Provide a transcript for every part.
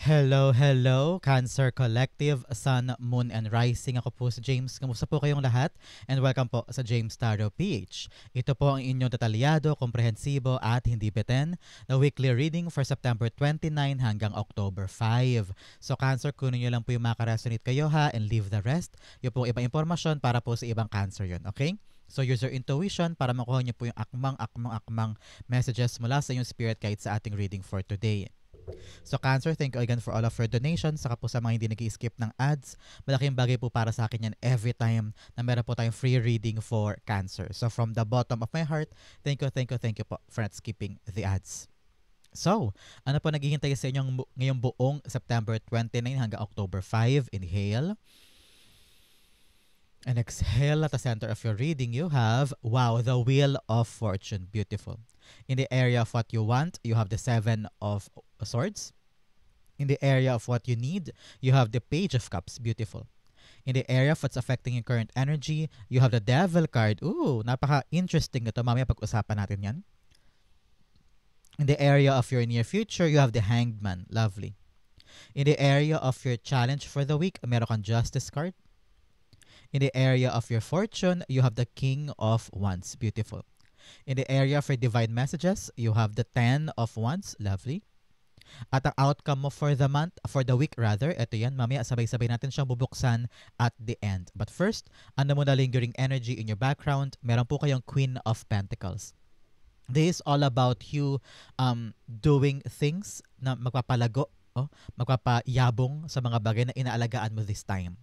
Hello, hello, Cancer Collective, Sun, Moon, and Rising. Ako po si James. Kamusta po kayong lahat? And welcome po sa James Tarot PH. Ito po ang inyong detalyado, komprehensibo at hindi beten na weekly reading for September 29 hanggang October 5. So Cancer, kunin nyo lang po yung makaresonate kayo ha and leave the rest. Yung po ibang impormasyon para po sa ibang Cancer yun, okay? So use your intuition para makuha nyo po yung akmang messages mula sa inyong spirit guide sa ating reading for today. So Cancer, thank you again for all of your donations. Saka po sa mga hindi nag-skip ng ads, malaking bagay po para sa akin yan every time na meron po tayong free reading for Cancer. So from the bottom of my heart, thank you po for not skipping the ads. So, ano po naghihintay sa inyong ngayong buong September 29 hanggang October 5? Inhale. And exhale. At the center of your reading, you have, wow, the Wheel of Fortune. Beautiful. In the area of what you want, you have the Seven of Swords. In the area of what you need, you have the Page of Cups. Beautiful. In the area of what's affecting your current energy, you have the Devil card. Ooh, napaka-interesting ito. Mamaya pag-usapan natin yan. In the area of your near future, you have the Hanged Man. Lovely. In the area of your challenge for the week, meron kang Justice card. In the area of your fortune, you have the King of Wands. Beautiful. In the area for divine messages, you have the 10 of Wands. Lovely. At ang outcome mo for the month, for the week rather, ito yan, mamaya sabay-sabay natin siyang bubuksan at the end. But first, ano mo na lingering energy in your background, meron po kayong Queen of Pentacles. This is all about you doing things na magpapalago, magpapayabong sa mga bagay na inaalagaan mo this time.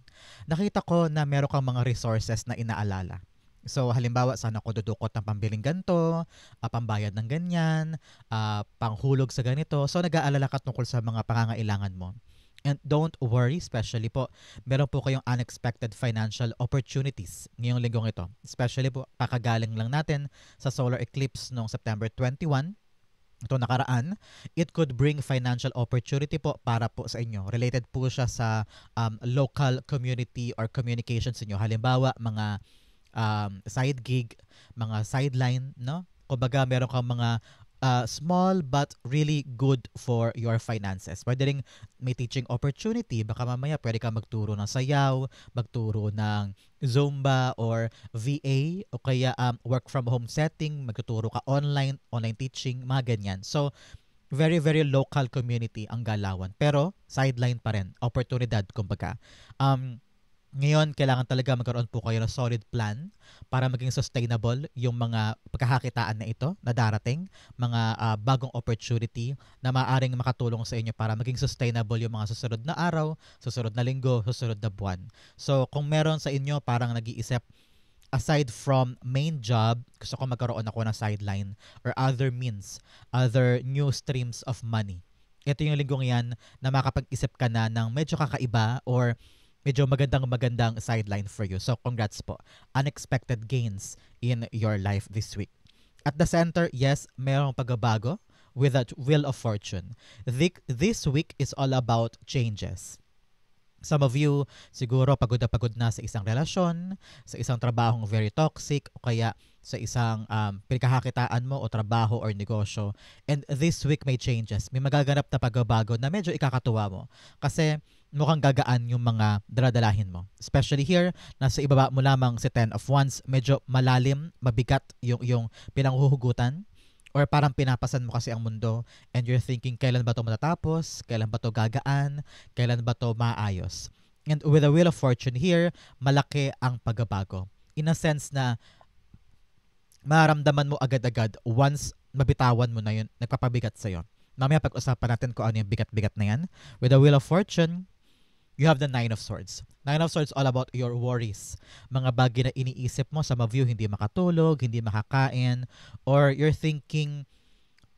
Nakita ko na meron kang mga resources na inaalala. So, halimbawa, sana ko dudukot ng pambiling ganito, pambayad ng ganyan, panghulog sa ganito. So, nag-aalala ka tungkol sa mga pangangailangan mo. And don't worry, especially po, meron po kayong unexpected financial opportunities ngayong linggong ito. Especially po, kakagaling lang natin sa solar eclipse noong September 21. Ito nakaraan, it could bring financial opportunity po para po sa inyo. Related po siya sa local community or communications inyo. Halimbawa, mga side gig, mga sideline, no? Kumbaga, meron kang mga small but really good for your finances. Pwede rin may teaching opportunity. Baka mamaya pwede ka magturo ng sayaw, magturo ng Zumba or VA, o kaya work from home setting, magtuturo ka online teaching, mga ganyan. So, very, very local community ang galawan. Pero, sideline pa rin. Oportunidad, kumbaga. Ngayon, kailangan talaga magkaroon po kayo ng solid plan para maging sustainable yung mga pagkakakitaan na ito na darating, mga bagong opportunity na maaaring makatulong sa inyo para maging sustainable yung mga susunod na araw, susunod na linggo, susunod na buwan. So, kung meron sa inyo parang nag-iisip, aside from main job, gusto ko magkaroon ako ng sideline or other means, other new streams of money. Ito yung linggong yan na makapag-isip ka na ng medyo kakaiba or medyo magandang sideline for you. So, congrats po. Unexpected gains in your life this week. At the center, yes, mayroong pagbabago with a Wheel of Fortune. This week is all about changes. Some of you, siguro pagod na sa isang relasyon, sa isang trabahong very toxic, o kaya sa isang pinagkakakitaan mo o trabaho or negosyo. And this week may changes. May magaganap na pagbabago na medyo ikakatuwa mo. Kasi mukhang gagaan yung mga daladalahin mo. Especially here, nasa ibaba mo lamang si 10 of Wands, medyo malalim, mabigat yung pinanghuhugutan. Or parang pinapasan mo kasi ang mundo and you're thinking, kailan ba ito matatapos? Kailan ba ito gagaan? Kailan ba ito maayos? And with the Wheel of Fortune here, malaki ang pagbabago. In a sense na maramdaman mo agad-agad once mabitawan mo na yun, nagpapabigat sa'yo. Mamaya pag-usapan natin kung ano yung bigat-bigat na yan. With the Wheel of Fortune, you have the 9 of Swords. 9 of Swords all about your worries. Mga bagay na iniisip mo, some of you hindi makatulog, hindi makakain, or you're thinking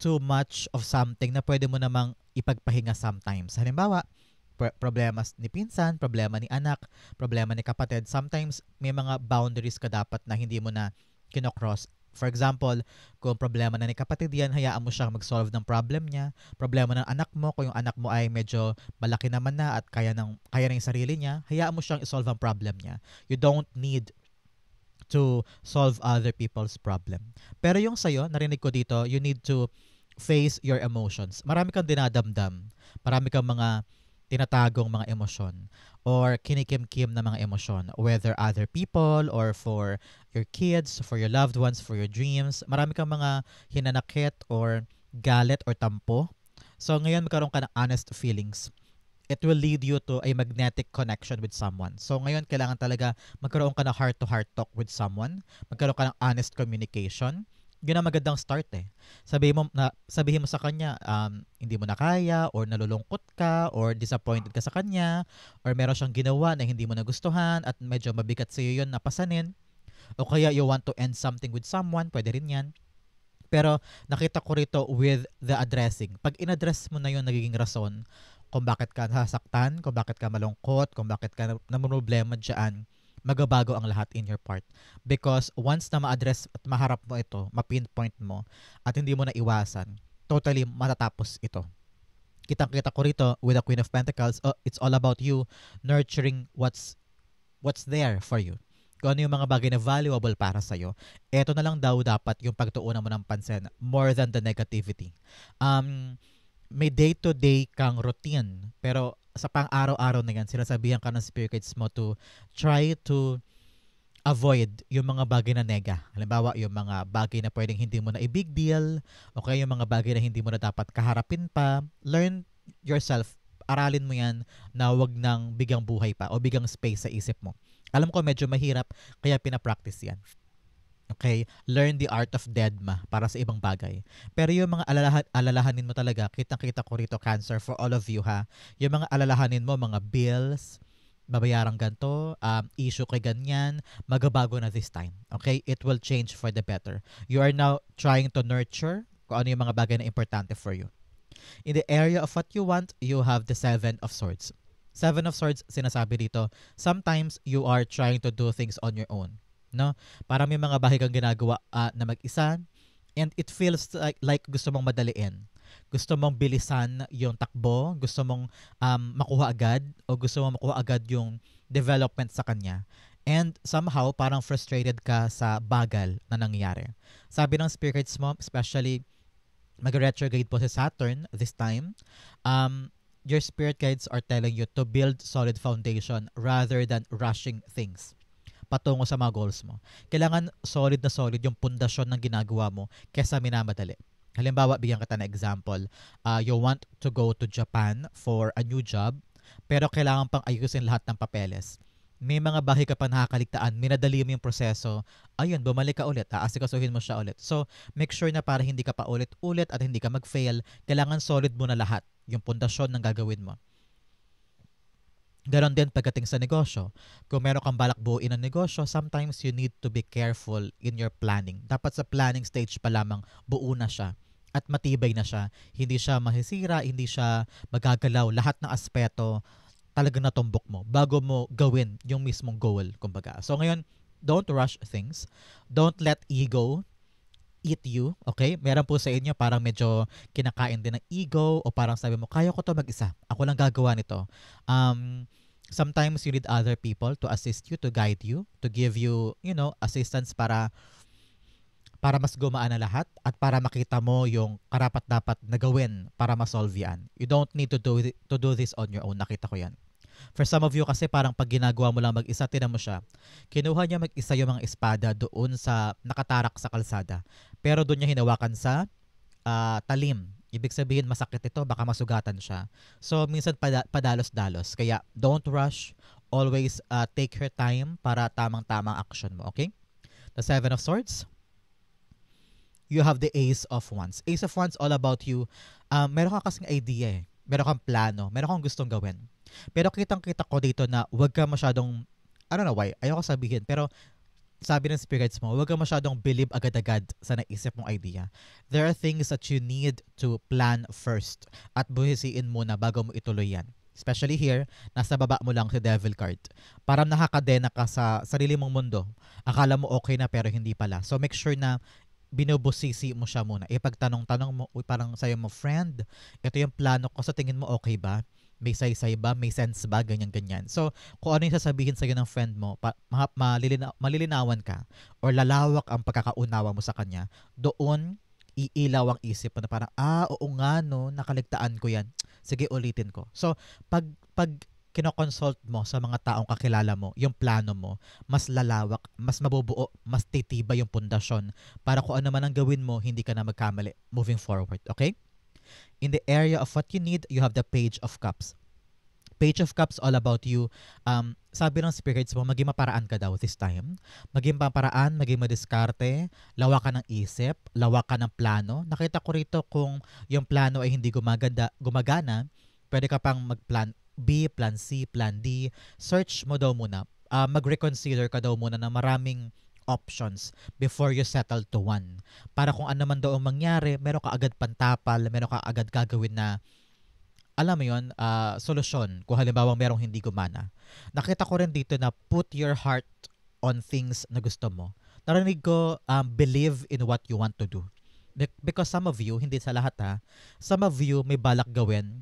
too much of something na pwede mo namang ipagpahinga sometimes. Halimbawa, problema ni pinsan, problema ni anak, problema ni kapatid. Sometimes may mga boundaries ka dapat na hindi mo na kinocross. For example, kung problema na ni kapatid yan, hayaan mo siyang mag-solve ng problem niya. Problema ng anak mo, kung yung anak mo ay medyo malaki naman na at kaya na yung sarili niya, hayaan mo siyang isolve ang problem niya. You don't need to solve other people's problem. Pero yung sa'yo, narinig ko dito, you need to face your emotions. Marami kang dinadamdam. Marami kang mga tinatagong mga emosyon or kinikimkim na mga emosyon, whether other people or for your kids, for your loved ones, for your dreams. Marami kang mga hinanakit or galit or tampo. So ngayon magkaroon ka ng honest feelings. It will lead you to a magnetic connection with someone. So ngayon kailangan talaga magkaroon ka ng heart-to-heart talk with someone, magkaroon ka ng honest communication. Yun ang magandang start eh. Sabihin mo sa kanya, hindi mo na kaya, or nalulungkot ka, or disappointed ka sa kanya, or meron siyang ginawa na hindi mo nagustuhan, at medyo mabigat sa iyo yun napasanin, o kaya you want to end something with someone, pwede rin yan. Pero nakita ko rito with the addressing. Pag inaddress mo na yung nagiging rason kung bakit ka nasasaktan, kung bakit ka malungkot, kung bakit ka namumroblema dyan, magabago ang lahat in your part. Because once na ma-address at maharap mo ito, ma-pinpoint mo, at hindi mo na iwasan, totally matatapos ito. Kitang-kita ko rito with the Queen of Pentacles, it's all about you nurturing what's there for you. Kung ano yung mga bagay na valuable para sa'yo, eto na lang daw dapat yung pagtuunan mo ng pansin more than the negativity. May day-to-day kang routine, pero sa pang-araw-araw na yan, sinasabihan ka ng spirit guides mo to try to avoid yung mga bagay na nega. Halimbawa, yung mga bagay na pwedeng hindi mo na i-big deal, o kaya yung mga bagay na hindi mo na dapat kaharapin pa. Learn yourself, aralin mo yan na wag nang bigang buhay pa o bigang space sa isip mo. Alam ko medyo mahirap, kaya pinapractice yan. Okay? Learn the art of deadma para sa ibang bagay. Pero yung mga alalahanin mo talaga, kitang-kita ko rito, Cancer, for all of you ha. Yung mga alalahanin mo, mga bills, babayarang ganito, issue kay ganyan, magabago na this time. Okay? It will change for the better. You are now trying to nurture kung ano yung mga bagay na importante for you. In the area of what you want, you have the Seven of Swords. Seven of Swords, sinasabi dito, sometimes you are trying to do things on your own. No? Parang may mga bagay kang ginagawa na mag-isa, and it feels like gusto mong madaliin. Gusto mong bilisan yung takbo, gusto mong makuha agad, o gusto mong makuha agad yung development sa kanya. And somehow, parang frustrated ka sa bagal na nangyayari. Sabi ng spirits mo, especially mag-retrograde po si Saturn this time, your spirit guides are telling you to build solid foundation rather than rushing things patungo sa mga goals mo. Kailangan solid na solid yung pundasyon ng ginagawa mo kesa minamadali. Halimbawa, bigyan kita na example. You want to go to Japan for a new job, pero kailangan pang ayusin lahat ng papeles. May mga bahay ka pa nakakaligtaan, minadali mo yung proseso, ayun, bumalik ka ulit, aasikasuhin mo siya ulit. So, make sure na para hindi ka pa ulit-ulit at hindi ka mag-fail, kailangan solid mo na lahat yung pundasyon ng gagawin mo. Ganon din pagdating sa negosyo. Kung meron kang balak buuin ng negosyo, sometimes you need to be careful in your planning. Dapat sa planning stage pa lamang, buo na siya at matibay na siya. Hindi siya masisira, hindi siya magagalaw. Lahat ng aspeto talagang natumbok mo bago mo gawin yung mismong goal, kumbaga. So ngayon, don't rush things. Don't let ego eat you, okay? Meron po sa inyo parang medyo kinakain din ng ego, o parang sabi mo, kaya ko to mag-isa. Ako lang gagawa nito. Sometimes you need other people to assist you, to guide you, to give you, assistance para mas gumaan na lahat at para makita mo yung karapat-dapat na gawin para ma-solve yan. You don't need to do this on your own. Nakita ko yan. For some of you kasi parang pag ginagawa mo lang mag-isa, tinan mo siya. Kinuha niya mag-isa yung mga espada doon sa nakatarak sa kalsada. Pero doon niya hinawakan sa talim. Ibig sabihin masakit ito, baka masugatan siya. So minsan padalos-dalos. Kaya don't rush. Always take your time para tamang-tamang action mo. Okay? The Seven of Swords. You have the Ace of Wands. Ace of Wands all about you. Meron ka kasing idea eh. Meron kang plano. Meron kang gustong gawin. Pero kitang-kita ko dito na huwag ka masyadong, I don't know why, ayoko sabihin, pero sabi ng spirits mo, huwag ka masyadong believe agad-agad sa naisip mong idea. There are things that you need to plan first at buhisiin muna bago mo ituloy yan. Especially here, nasa baba mo lang si Devil card. Parang nakakadena ka sa sarili mong mundo. Akala mo okay na pero hindi pala. So make sure na binubusisi mo siya muna. Ipagtanong-tanong mo, parang sa'yo mo, friend, ito yung plano ko, sa tingin mo okay ba? May saysay ba? May sense ba? Ganyan-ganyan. So, kung ano yung sasabihin sa'yo ng friend mo, malilinawan ka or lalawak ang pagkakaunawa mo sa kanya, doon iilaw ang isip mo na parang, oo nga no, nakaligtaan ko yan. Sige, ulitin ko. So, pag kinoconsult mo sa mga taong kakilala mo, yung plano mo, mas lalawak, mas mabubuo, mas titibay yung pundasyon para kung ano man ang gawin mo, hindi ka na magkamali moving forward. Okay? In the area of what you need, you have the Page of Cups. Page of Cups all about you. Sabi ng spirits mo, maging maparaan ka daw this time. Maging maparaan, maging madiskarte, lawak ka ng isip, lawak ka ng plano. Nakita ko rito kung yung plano ay hindi gumagana, pwede ka pang mag-plan B, plan C, plan D. Search mo daw muna. Mag-reconsider ka daw muna ng maraming options before you settle to one. Para kung ano man daw ang mangyari, meron ka agad pantapal, meron ka agad gagawin na alam mo yun, solusyon kung halimbawa merong hindi gumana. Nakita ko rin dito na put your heart on things na gusto mo. Narinig ko, believe in what you want to do. Because some of you, hindi sa lahat some of you may balak gawin,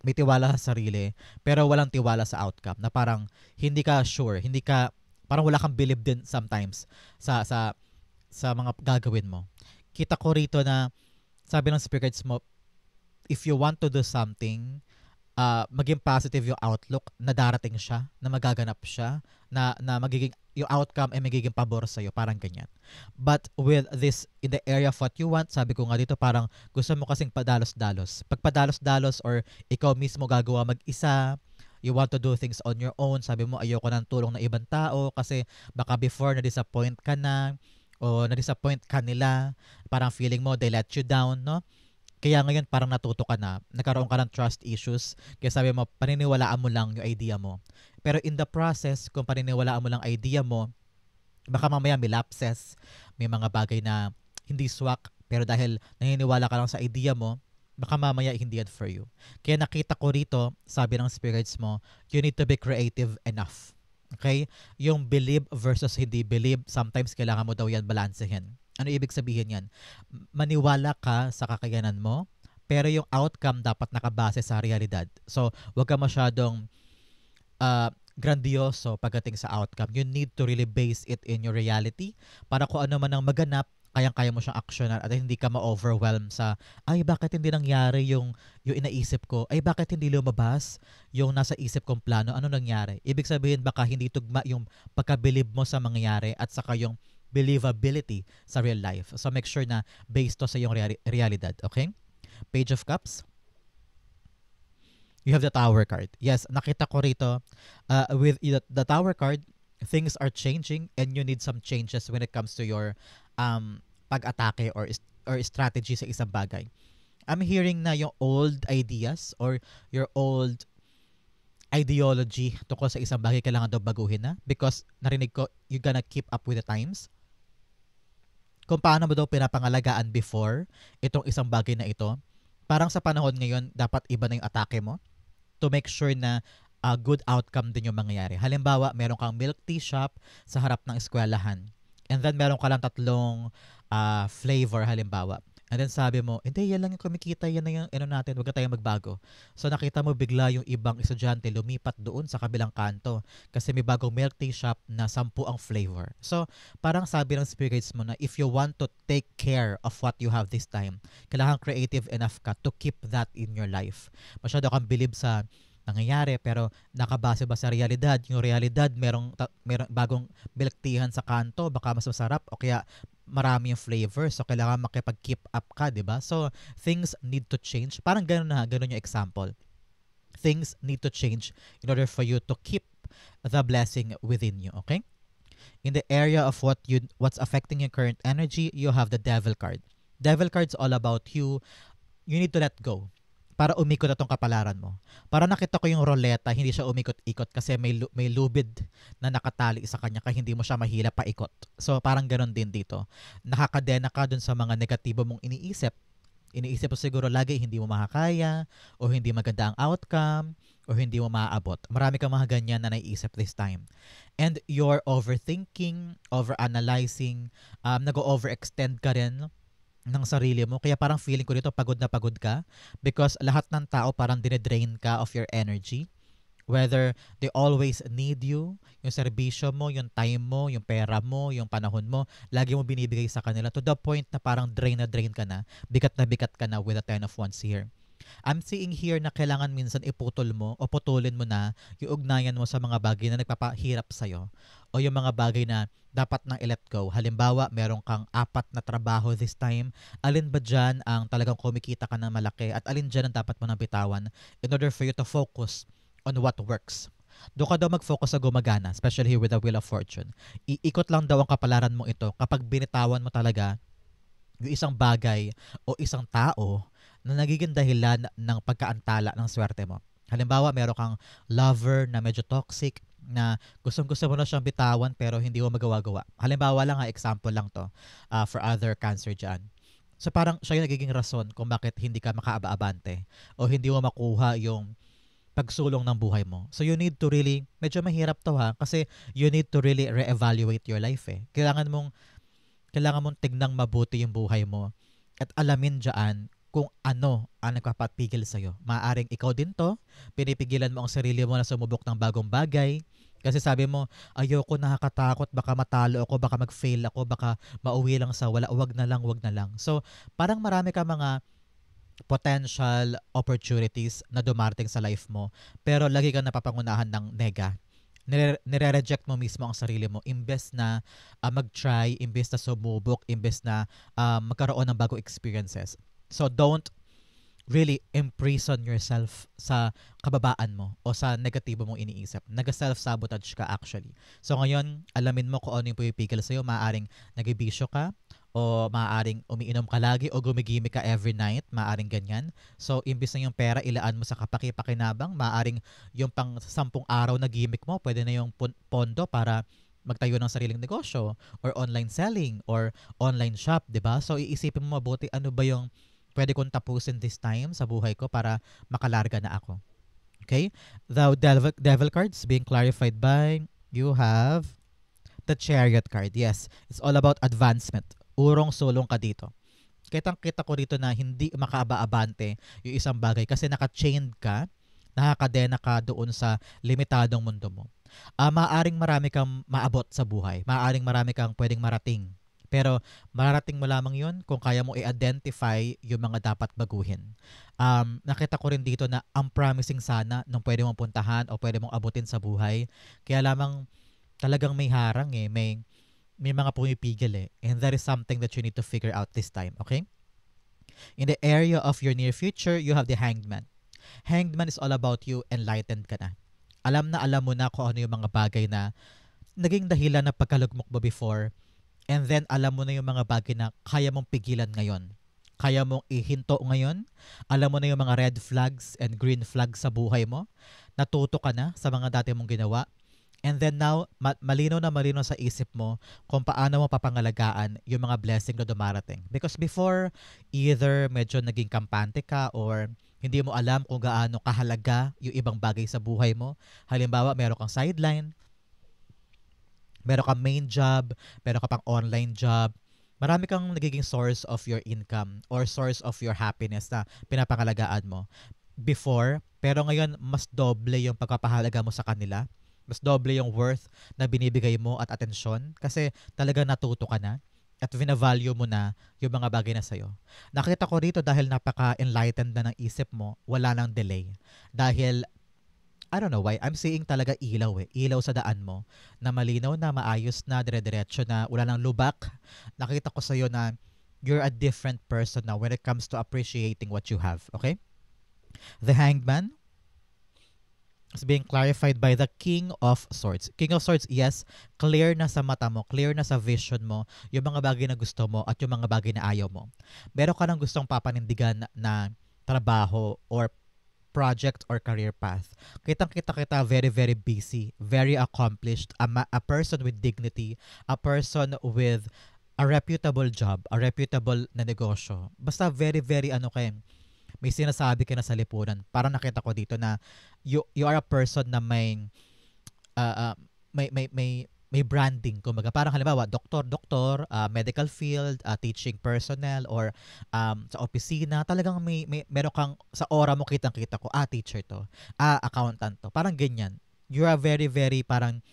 may tiwala sa sarili, pero walang tiwala sa outcome. Na parang hindi ka sure, parang wala kang believe din sometimes sa mga gagawin mo. Kita ko rito na sabi ng spirits mo, if you want to do something, maging positive yung outlook na darating siya, na magaganap siya, na magiging, yung outcome ay magiging pabor sa'yo, parang ganyan. But with this, in the area of what you want, sabi ko nga dito, parang gusto mo kasing padalos-dalos. Pag padalos-dalos or ikaw mismo gagawa mag-isa, you want to do things on your own, sabi mo ayoko ng tulong ng ibang tao kasi baka before na-disappoint ka na o na-disappoint ka nila, parang feeling mo they let you down, no? Kaya ngayon parang natuto ka na, nagkaroon ka ng trust issues, kaya sabi mo, paniniwalaan mo lang yung idea mo. Pero in the process, kung paniniwalaan mo lang idea mo, baka mamaya may lapses, may mga bagay na hindi swak, pero dahil naniniwala ka lang sa idea mo, baka mamaya hindi yan for you. Kaya nakita ko rito, sabi ng spirits mo, you need to be creative enough. Okay? Yung believe versus hindi believe, sometimes kailangan mo daw yan balansehin. Ano ibig sabihin yan? Maniwala ka sa kakayanan mo, pero yung outcome dapat nakabase sa realidad. So, wag ka masyadong grandioso pagdating sa outcome. You need to really base it in your reality para kung ano man ang maganap, kayang-kaya mo siyang actionan at hindi ka ma-overwhelm sa, ay, bakit hindi nangyari yung inaisip ko? Ay, bakit hindi lumabas yung nasa isip kong plano? Ano nangyari? Ibig sabihin, baka hindi tugma yung pagkabilib mo sa mangyayari at saka yung believability sa real life. So make sure na based to sa iyong realidad. Okay? Page of Cups. You have the Tower card. Yes, nakita ko rito with the Tower card, things are changing and you need some changes when it comes to your pag-atake or strategy sa isang bagay. I'm hearing na yung old ideas or your old ideology tungkol sa isang bagay kailangan daw baguhin na because narinig ko you're gonna keep up with the times. Kung paano mo daw pinapangalagaan before itong isang bagay na ito, parang sa panahon ngayon, dapat iba na yung atake mo to make sure na good outcome din yung mangyayari. Halimbawa, meron kang milk tea shop sa harap ng eskwelahan. And then meron ka lang 3 flavor halimbawa. And then sabi mo, hindi, yan lang yung kumikita, yan na yung natin, huwag na tayong magbago. So nakita mo bigla yung ibang estudyante lumipat doon sa kabilang kanto kasi may bagong milk tea shop na 10 ang flavor. So parang sabi ng spirits mo na if you want to take care of what you have this time, kailangan creative enough ka to keep that in your life. Masyado kang believe sa nangyayari pero nakabase ba sa realidad? Yung realidad, merong bagong milk teahan sa kanto, baka mas masarap o kaya marami yung flavor. So, kailangan makipag-keep up ka, di ba? So, things need to change. Parang ganun yung example. Things need to change in order for you to keep the blessing within you, okay? In the area of what's affecting your current energy, you have the Devil card. Devil card's all about you. You need to let go para umikot na tong kapalaran mo. Para nakita ko yung roleta, hindi siya umikot-ikot kasi may lubid na nakatali sa kanya kaya hindi mo siya mahila paikot. So parang ganoon din dito. Nakakadena ka dun sa mga negatibo mong iniisip. Iniisip mo siguro lagi hindi mo makakaya o hindi maganda ang outcome o hindi mo maaabot. Marami kang mga ganyan na naiisip this time. And you're overthinking, overanalyzing, nag-overextend ka rin ng sarili mo. Kaya parang feeling ko dito pagod na pagod ka because lahat ng tao parang dinedrain ka of your energy Whether they always need you, yung serbisyo mo, yung time mo, yung pera mo, yung panahon mo, lagi mo binibigay sa kanila to the point na parang drain na drain ka na bigat ka na with a 10 of Wands here. I'm seeing here na kailangan minsan iputol mo o putulin mo na yung ugnayan mo sa mga bagay na nagpapahirap sa'yo o yung mga bagay na dapat nang i-let go. Halimbawa, meron kang 4 na trabaho this time. Alin ba dyan ang talagang kumikita ka ng malaki at alin dyan ang dapat mo nang bitawan in order for you to focus on what works. Doon ka daw mag-focus sa gumagana, especially here with the Wheel of Fortune. Iikot lang daw ang kapalaran mo ito kapag binitawan mo talaga yung isang bagay o isang tao na nagiging dahilan ng pagkaantala ng swerte mo. Halimbawa, meron kang lover na medyo toxic na gustong-gusto mo na siyang bitawan pero hindi mo magawa-gawa. Halimbawa lang, example lang to for other cancer dyan. So parang siya yung nagiging rason kung bakit hindi ka makaaba-abante o hindi mo makuha yung pagsulong ng buhay mo. So you need to really, medyo mahirap to kasi you need to really re-evaluate your life Kailangan mong tignang mabuti yung buhay mo at alamin dyan kung ano ang nagpapapigil sa'yo. Maaring ikaw din to, pinipigilan mo ang sarili mo na sumubok ng bagong bagay. Kasi sabi mo, ayoko, nakakatakot, baka matalo ako, baka mag-fail ako, baka mauwi lang sa wala, wag na lang. So parang marami ka mga potential opportunities na dumarating sa life mo pero lagi kang napapangunahan ng nega. Nire-reject mo mismo ang sarili mo imbes na mag-try, imbes na sumubok, imbes na magkaroon ng bagong experiences. So don't really imprison yourself sa kababaan mo o sa negatibo mong iniisip. Nag-self-sabotage ka actually. So ngayon, alamin mo kung ano yung pumipigil sa'yo. Maaaring nagibisyo ka o maaaring umiinom ka lagi o gumigimik ka every night. Maaaring ganyan. So imbis na yung pera ilaan mo sa kapaki-pakinabang, maaaring yung pang 10 araw na gimmick mo, pwede na yung pondo para magtayo ng sariling negosyo or online selling or online shop, 'di ba? So iisipin mo mabuti ano ba yung pwede kong tapusin this time sa buhay ko para makalarga na ako. Okay? The devil cards being clarified by, you have the Chariot card. Yes, it's all about advancement. Urong-sulong ka dito. Kitang-kita ko rito na hindi makaaba-abante yung isang bagay kasi naka-chained ka, nakakadena ka doon sa limitadong mundo mo. Maaaring marami kang maabot sa buhay. Maaaring marami kang pwedeng marating. Pero mararating mo lamang yun kung kaya mo i-identify yung mga dapat baguhin. Nakita ko rin dito na ang promising sana nung pwede mong puntahan o pwede mong abutin sa buhay. Kaya lamang talagang may harang may mga pumipigil And that is something that you need to figure out this time, okay? In the area of your near future, you have the Hanged Man. Hanged Man is all about you, enlightened ka na. Alam mo na kung ano yung mga bagay na naging dahilan na pagkalugmok mo before. And then, alam mo na yung mga bagay na kaya mong pigilan ngayon. Kaya mong ihinto ngayon. Alam mo na yung mga red flags and green flags sa buhay mo. Natuto ka na sa mga dati mong ginawa. And then now, malinaw sa isip mo kung paano mo papangalagaan yung mga blessing na dumarating. Because before, either medyo naging kampante ka or hindi mo alam kung gaano kahalaga yung ibang bagay sa buhay mo. Halimbawa, meron kang sideline, meron kang main job, meron ka pang online job, marami kang nagiging source of your income or source of your happiness na pinapangalagaan mo before, pero ngayon mas doble yung pagpapahalaga mo sa kanila, mas doble yung worth na binibigay mo at atensyon kasi talagang natuto ka na at vina-value mo na yung mga bagay na sa'yo. Nakita ko rito dahil napaka-enlightened na ng isip mo, wala nang delay. Dahil I don't know why, I'm seeing talaga ilaw Ilaw sa daan mo na malinaw na, maayos na, dire-diretso na, wala nang lubak. Nakita ko sa'yo na you're a different person now when it comes to appreciating what you have, okay? The Hanged Man is being clarified by the King of Swords. King of Swords, yes, clear na sa mata mo, clear na sa vision mo, yung mga bagay na gusto mo at yung mga bagay na ayaw mo. Meron ka nang gustong papanindigan na trabaho or project or career path. Kitang-kita kita very, very busy, very accomplished, a person with dignity, a person with a reputable job, a reputable na negosyo. Basta very, very may sinasabi ka na sa lipunan. Parang nakita ko dito na you are a person na may may branding. Kumbaga, parang halimbawa, doktor, medical field, teaching personnel, or sa opisina, talagang meron kang, sa aura mo kitang-kita ko, teacher to, accountant to. Parang ganyan. You're a very, very parang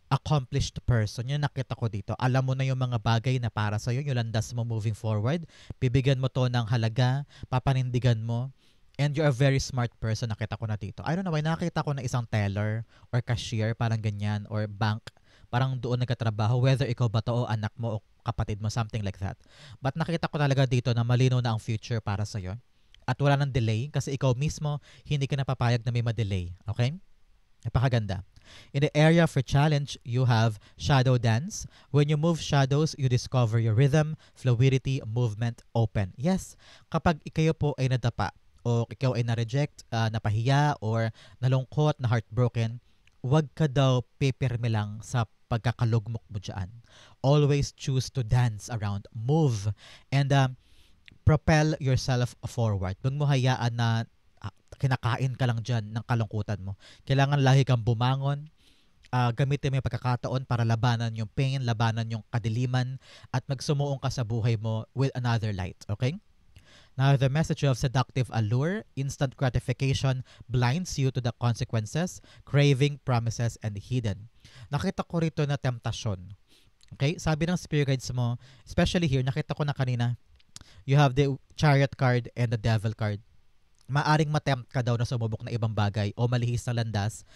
accomplished person. Yung nakita ko dito. Alam mo na yung mga bagay na para sa'yo, yung landas mo moving forward. Bibigyan mo to ng halaga, papanindigan mo, and you're a very smart person, nakita ko na dito. I don't know why, nakita ko na isang teller or cashier, parang ganyan, or bank, parang doon nagkatrabaho, whether ikaw ba to o anak mo o kapatid mo, something like that. But nakita ko talaga dito na malinaw na ang future para sa'yo. At wala nang delay kasi ikaw mismo hindi ka napapayag na may ma-delay. Okay? Napakaganda. In the area for challenge, you have shadow dance. When you move shadows, you discover your rhythm, fluidity, movement, open. Yes, kapag ikaw po ay nadapa o ikaw ay na-reject, napahiya, or nalungkot, na heartbroken, wag ka daw pipirme lang sa pagkakalugmok mo dyan. Always choose to dance around, move, and propel yourself forward. Huwag mo hayaan na kinakain ka lang dyan ng kalungkutan mo. Kailangan lagi kang bumangon, gamitin mo yung pagkakataon para labanan yung pain, labanan yung kadiliman, at magsumuong ka sa buhay mo with another light. Okay? Now, the message of seductive allure, instant gratification, blinds you to the consequences, craving, promises, and hidden. Nakita ko rito na temptasyon. Okay? Sabi ng spirit guides mo, especially here, nakita ko na kanina, you have the chariot card and the devil card. Maaring matempt ka daw na sumubok na ibang bagay o malihis na landas.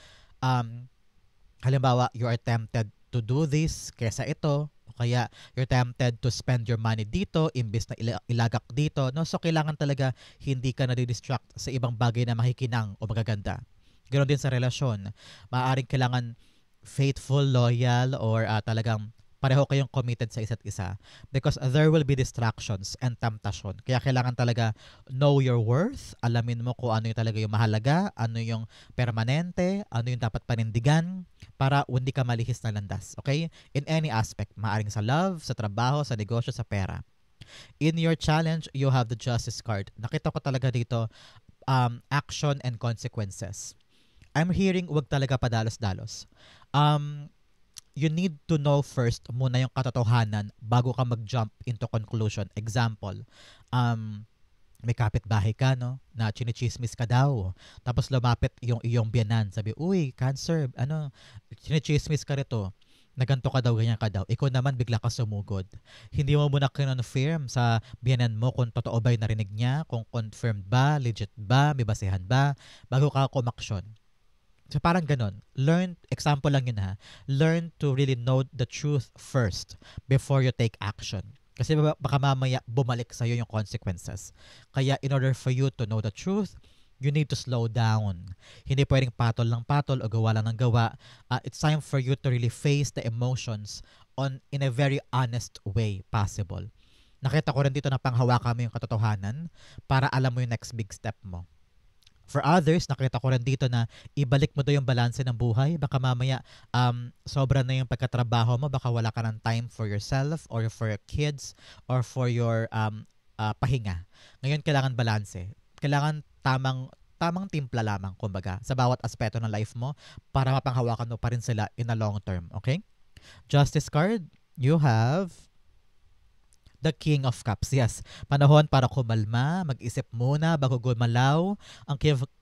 Halimbawa, you are tempted to do this kesa ito, o kaya you're tempted to spend your money dito imbes na ilagak dito. No? So, kailangan talaga hindi ka na-distract sa ibang bagay na makikinang o magaganda. Ganon din sa relasyon. Maaaring kailangan faithful, loyal, or talagang pareho kayong committed sa isa't isa, because there will be distractions and temptation. Kaya kailangan talaga know your worth, alamin mo kung ano yung talaga yung mahalaga, ano yung permanente, ano yung dapat panindigan, para hindi ka malihis na landas. Okay? In any aspect, maaring sa love, sa trabaho, sa negosyo, sa pera. In your challenge, you have the Justice card. Nakita ko talaga dito, action and consequences. I'm hearing wag talaga padalos-dalos. You need to know first muna yung katotohanan bago ka mag-jump into conclusion. Example, may kapitbahay ka, no, na chinichismis ka daw. Tapos lumapit yung iyong biyanan. Sabi, uy, cancer, chinichismis ka rito. Naganto ka daw, ganyan ka daw. Ikaw naman bigla ka sumugod. Hindi mo muna kinonfirm sa biyanan mo kung totoo ba yung narinig niya, kung confirmed ba, legit ba, may basehan ba, bago ka kumaksyon. So parang ganun. Learn, example lang yun ha. Learn to really know the truth first before you take action. Kasi baka mamaya bumalik sa'yo yung consequences. Kaya in order for you to know the truth, you need to slow down. Hindi pwedeng patol ng patol o gawa lang ng gawa. It's time for you to really face the emotions in a very honest way possible. Nakita ko rin dito na panghawakan mo yung katotohanan para alam mo yung next big step mo. For others, nakita ko rin dito na ibalik mo daw yung balanse ng buhay. Baka mamaya sobra na yung pagkatrabaho mo. Baka wala ka ng time for yourself or for your kids or for your pahinga. Ngayon, kailangan balanse. Kailangan tamang timpla lamang, kumbaga, sa bawat aspeto ng life mo para mapanghawakan mo pa rin sila in a long term. Okay? Justice card, you have the King of Cups. Yes, panahon para kumalma, mag-isip muna bago gumalaw. Ang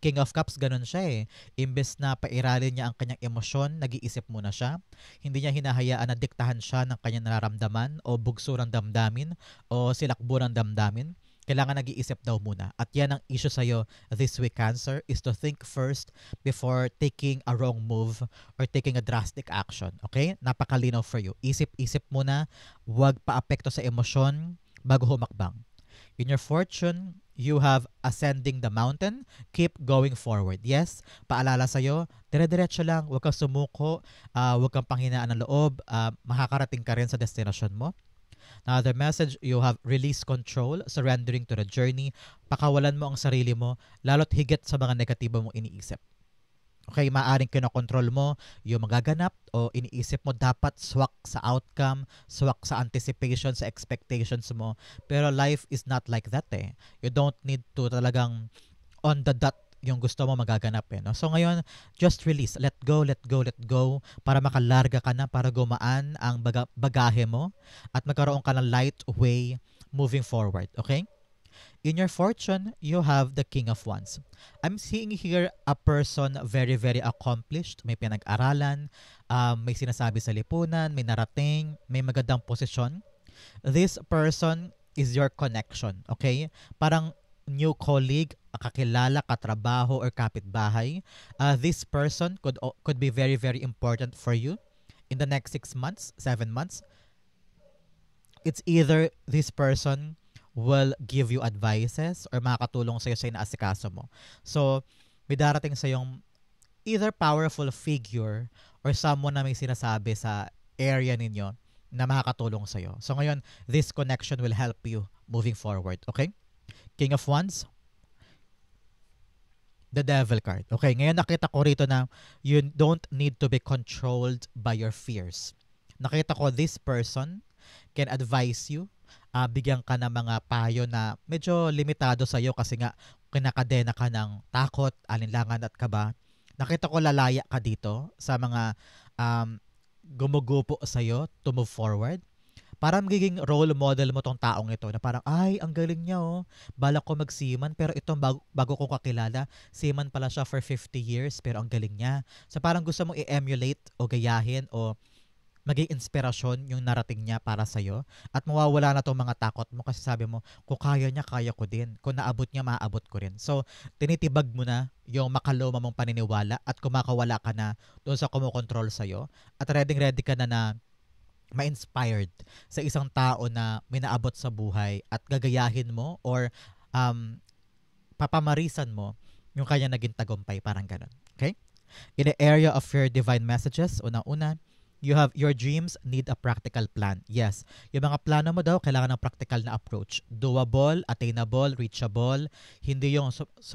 King of Cups, ganun siya eh. Imbes na pairalin niya ang kanyang emosyon, nag-iisip muna siya. Hindi niya hinahayaan na diktahan siya ng kanyang nararamdaman o bugso ng damdamin o silakbo ng damdamin. Kailangan nag-iisip daw muna. At yan ang issue sa'yo this week, Cancer, is to think first before taking a wrong move or taking a drastic action. Okay? Napakalinaw for you. Isip-isip muna. Huwag paapekto sa emosyon bago humakbang. In your fortune, you have ascending the mountain. Keep going forward. Yes, paalala sa'yo, dire-diretso lang. Huwag kang sumuko. Huwag kang panghinaan ng loob. Makakarating ka rin sa destination mo. Now, the message, you have release control, surrendering to the journey. Pakawalan mo ang sarili mo, lalo't higit sa mga negatibo mong iniisip. Okay, maaaring kinokontrol mo yung magaganap o iniisip mo dapat swak sa outcome, swak sa anticipation, sa expectations mo. Pero life is not like that eh. You don't need to talagang on the dot yung gusto mo magaganap eh. No? So ngayon, just release. Let go, let go, let go para makalarga ka na, para gumaan ang bagahe mo at magkaroon ka ng light way moving forward. Okay? In your fortune, you have the King of Wands. I'm seeing here a person very, very accomplished. May pinag-aralan, may sinasabi sa lipunan, may narating, may magandang posisyon. This person is your connection, okay? Parang new colleague, kakilala, katrabaho, or kapitbahay. This person could be very, very important for you in the next 6 months, 7 months. It's either this person will give you advices or makakatulong sa'yo sa inaasikaso mo. So, may darating sa yung either powerful figure or someone na may sinasabi sa area ninyo na makakatulong sa'yo. So, ngayon, this connection will help you moving forward. Okay? King of Wands, the Devil card. Okay, ngayon nakita ko rito na you don't need to be controlled by your fears. Nakita ko this person can advise you, bigyan ka ng mga payo na medyo limitado sa iyo kasi nga kinakadena ka ng takot, alinlangan at kaba. Nakita ko lalaya ka dito sa mga gumugupo sa iyo to move forward. Parang magiging role model mo tong taong ito na parang, ay, ang galing niya oh. Balak ko magsiman pero itong bago ko kakilala, siman pala siya for 50 years pero ang galing niya. So parang gusto mong i-emulate o gayahin o maging inspirasyon yung narating niya para sa'yo at mawawala na tong mga takot mo kasi sabi mo, kung kaya niya, kaya ko din. Kung naabot niya, maaabot ko rin. So, tinitibag mo na yung makaluma mong paniniwala at kumakawala ka na doon sa kumukontrol sa'yo at ready ka na ma-inspired sa isang tao na may naabot sa buhay at gagayahin mo or papamarisan mo yung kanya naging tagumpay, parang ganun. Okay? In the area of your divine messages, unang-una, you have your dreams need a practical plan. Yes, yung mga plano mo daw kailangan ng practical na approach. Doable, attainable, reachable. Hindi yung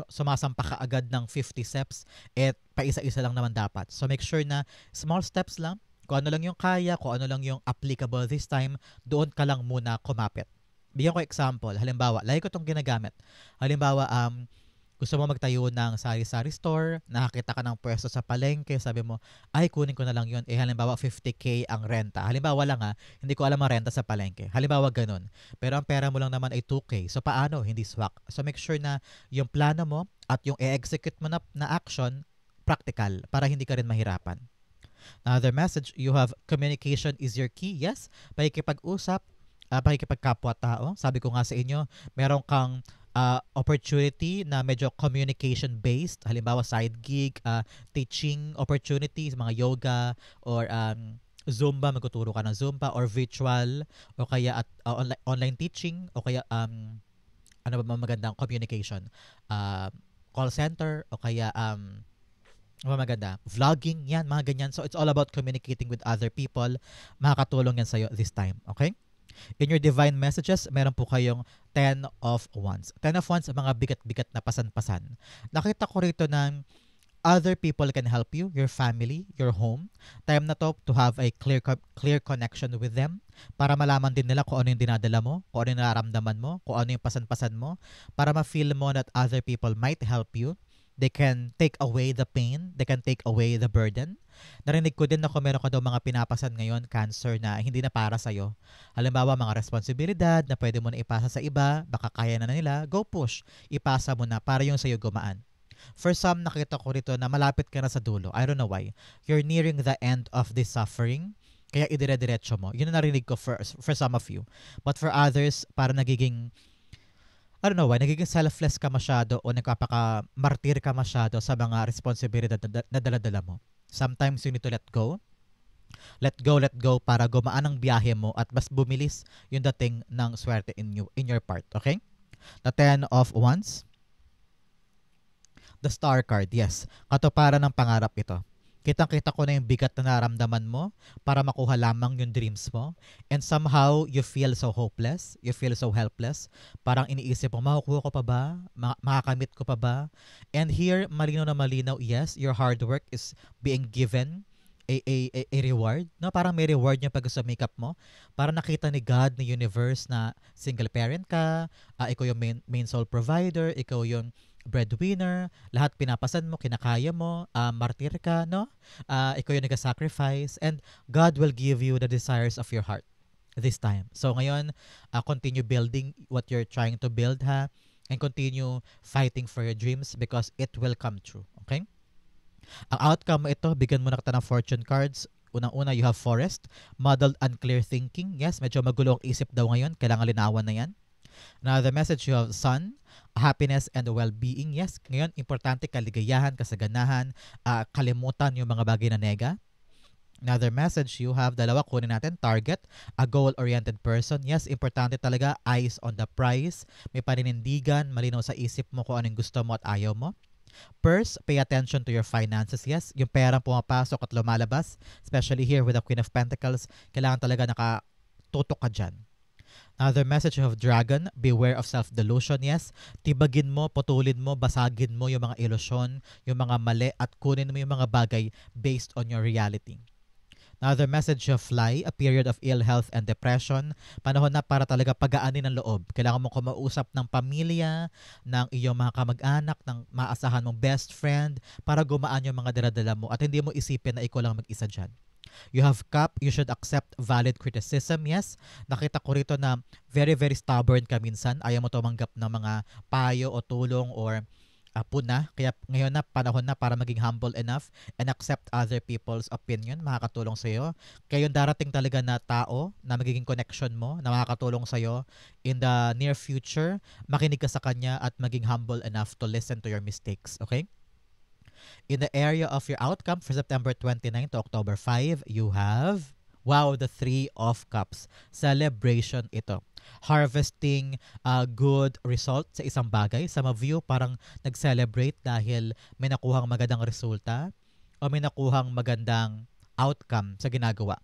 sumasampa ka agad ng 50 steps at paisa-isa lang naman dapat. So make sure na small steps lang. Kung ano lang yung kaya, kung ano lang yung applicable this time, doon ka lang muna kumapit. Bigyan ko example. Halimbawa, lagi ko itong ginagamit. Halimbawa, gusto mo magtayo ng sari-sari store, nakakita ka ng pwesto sa palengke, sabi mo, ay kunin ko na lang yun. Halimbawa 50K ang renta. Halimbawa lang hindi ko alam ang renta sa palengke. Halimbawa ganun. Pero ang pera mo lang naman ay 2K. So paano? Hindi swak. So make sure na yung plano mo at yung i-execute mo na action, practical, para hindi ka rin mahirapan. Another message, you have communication is your key. Yes, pakikipag-usap, pakikipagkapwa-tao. Sabi ko nga sa inyo, meron kang opportunity na medyo communication-based. Halimbawa, side gig, teaching opportunities, mga yoga, or Zumba, magtuturo ka ng Zumba, or virtual, o kaya online teaching, o kaya ano ba magandang communication? Call center, o kaya maganda. Vlogging, yan, mga ganyan. So, it's all about communicating with other people. Makakatulong yan sa'yo this time. Okay? In your divine messages, meron po kayong 10 of Wands. 10 of Wands, mga bigat-bigat na pasan-pasan. Nakita ko rito na other people can help you, your family, your home. Time na to have a clear connection with them para malaman din nila kung ano yung dinadala mo, kung ano yung nararamdaman mo, kung ano yung pasan-pasan mo, para ma-feel mo that other people might help you. They can take away the pain. They can take away the burden. Narinig ko din na kung meron ka daw mga pinapasan ngayon, cancer na hindi na para sa'yo. Halimbawa, mga responsibilidad na pwede mo na ipasa sa iba, baka kaya na nila, go push. Ipasa mo na para yung sa'yo gumaan. For some, nakita ko rito na malapit ka na sa dulo. I don't know why. You're nearing the end of this suffering. Kaya idire-diretso mo. Yun na narinig ko for some of you. But for others, para nagiging I don't know why, nagiging selfless ka masyado o nagpapaka-martir ka masyado sa mga responsibilidad na dala-dala mo. Sometimes you need to let go. Let go para gumaan ang biyahe mo at mas bumilis yung dating ng swerte in your part. Okay? The 10 of Wands. The Star card, yes. Katuparan ng pangarap ito. Kitang-kita ko na yung bigat na naramdaman mo para makuha lamang yung dreams mo. And somehow, you feel so hopeless. You feel so helpless. Parang iniisip mo, makukuha ko pa ba? Makakamit ko pa ba? And here, malinaw na malinaw, yes, your hard work is being given a reward. No? Parang may reward niya pag sa makeup mo. Para nakita ni God, ni universe na single parent ka, ikaw yung main sole provider, ikaw yung breadwinner, lahat pinapasan mo, kinakaya mo, martir ka, no? Ikaw yung nag-sacrifice, and God will give you the desires of your heart this time. So ngayon, continue building what you're trying to build, ha? And continue fighting for your dreams because it will come true. Okay? Ang outcome mo ito, bigyan mo na kita ng fortune cards. Unang-una, you have forest, muddled, unclear thinking. Yes, medyo magulo ang isip daw ngayon. Kailangan linawan na yan. Another message, you have sun, happiness, and well-being. Yes, ngayon, importante kaligayahan, kasaganahan, kalimutan yung mga bagay na nega. Another message, you have dalawa, kunin natin, target, a goal-oriented person. Yes, importante talaga, eyes on the prize. May paninindigan, malinaw sa isip mo kung anong gusto mo at ayaw mo. Purse, pay attention to your finances. Yes, yung perang pumapasok at lumalabas, especially here with the Queen of Pentacles, kailangan talaga nakatutok ka dyan. Another message of dragon, beware of self-delusion. Yes, tibagin mo, putulin mo, basagin mo yung mga ilusyon, yung mga mali, at kunin mo yung mga bagay based on your reality. Another message of fly, a period of ill health and depression. Panahon na para talaga pagaanin ng loob. Kailangan mo kumausap ng pamilya, ng iyong mga kamag-anak, ng maasahan mong best friend para gumaan yung mga daladala mo at hindi mo isipin na ikaw lang mag-isa dyan. You have cup, you should accept valid criticism. Yes, nakita ko rito na very, very stubborn ka minsan. Ayaw mo tumanggap ng mga payo o tulong or puna. Kaya ngayon na panahon na para maging humble enough and accept other people's opinion. Makakatulong sa'yo. Kaya yung darating talaga na tao na magiging connection mo, na makakatulong sa'yo in the near future, makinig ka sa kanya at maging humble enough to listen to your mistakes. Okay? In the area of your outcome for September 29 to October 5, you have, wow, the Three of Cups. Celebration ito. Harvesting good result sa isang bagay. Some of you parang nag-celebrate dahil may nakuhang magandang resulta o may nakuhang magandang outcome sa ginagawa.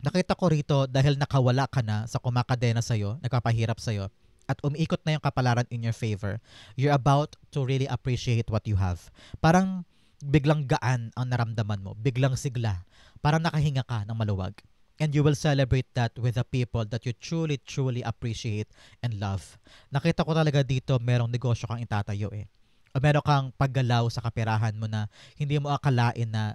Nakita ko rito dahil nakawala ka na sa kumakadena sa'yo, nagpapahirap sa'yo, at umiikot na yung kapalaran in your favor, you're about to really appreciate what you have. Parang biglang gaan ang naramdaman mo, biglang sigla, parang nakahinga ka ng maluwag. And you will celebrate that with the people that you truly, truly appreciate and love. Nakita ko talaga dito merong negosyo kang itatayo eh. O meron kang paggalaw sa kaperahan mo na hindi mo akalain na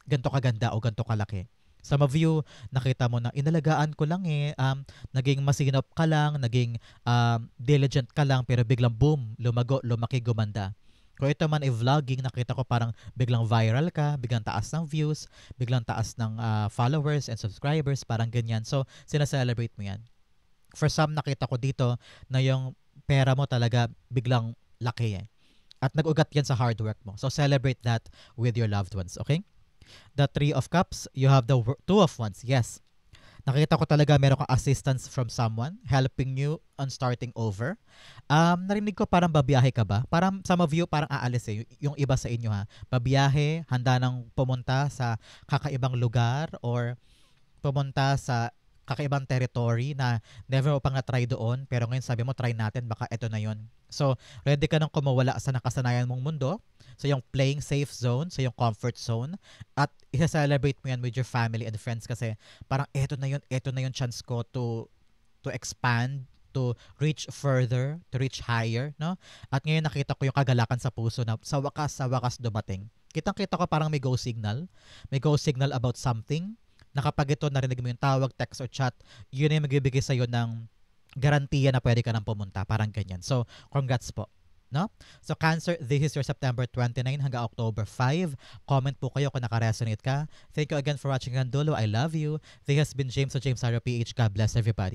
ganito kaganda o ganito kalaki. Some of you, nakita mo na inalagaan ko lang eh, naging masinop ka lang, naging diligent ka lang, pero biglang boom, lumago, lumaki, gumanda. Kung ito man ay vlogging, nakita ko parang biglang viral ka, biglang taas ng views, biglang taas ng followers and subscribers, parang ganyan. So, sinaselebrate mo yan. For some, nakita ko dito na yung pera mo talaga biglang laki eh. At nag-ugat yan sa hard work mo. So, celebrate that with your loved ones, okay? The Three of Cups, you have the Two of Wands. Yes. Nakita ko talaga meron kang assistance from someone helping you on starting over. Narinig ko parang babiyahe ka ba? Parang some of you parang aalis eh. Yung iba sa inyo ha. Babiyahe, handa nang pumunta sa kakaibang lugar or pumunta sa kakaibang territory na never mo pang na-try doon. Pero ngayon sabi mo, try natin. Baka eto na yon. So, ready ka nang kumawala sa nakasanayan mong mundo, sa yung playing safe zone, sa yung comfort zone, at isa-celebrate mo yan with your family and friends kasi parang eto na yun chance ko to expand, to reach further, to reach higher, no? At ngayon nakita ko yung kagalakan sa puso na sa wakas dumating. Kitang-kita ko parang may go signal about something, na kapag ito narinig mo yung tawag, text or chat, yun yung magbibigay sa'yo ng garantiya na pwede ka nang pumunta. Parang ganyan. So, congrats po. No? So, Cancer, this is your September 29 hanggang October 5. Comment po kayo kung naka-resonate ka. Thank you again for watching Gandulo. I love you. This has been James of James Arrow PH. God bless everybody.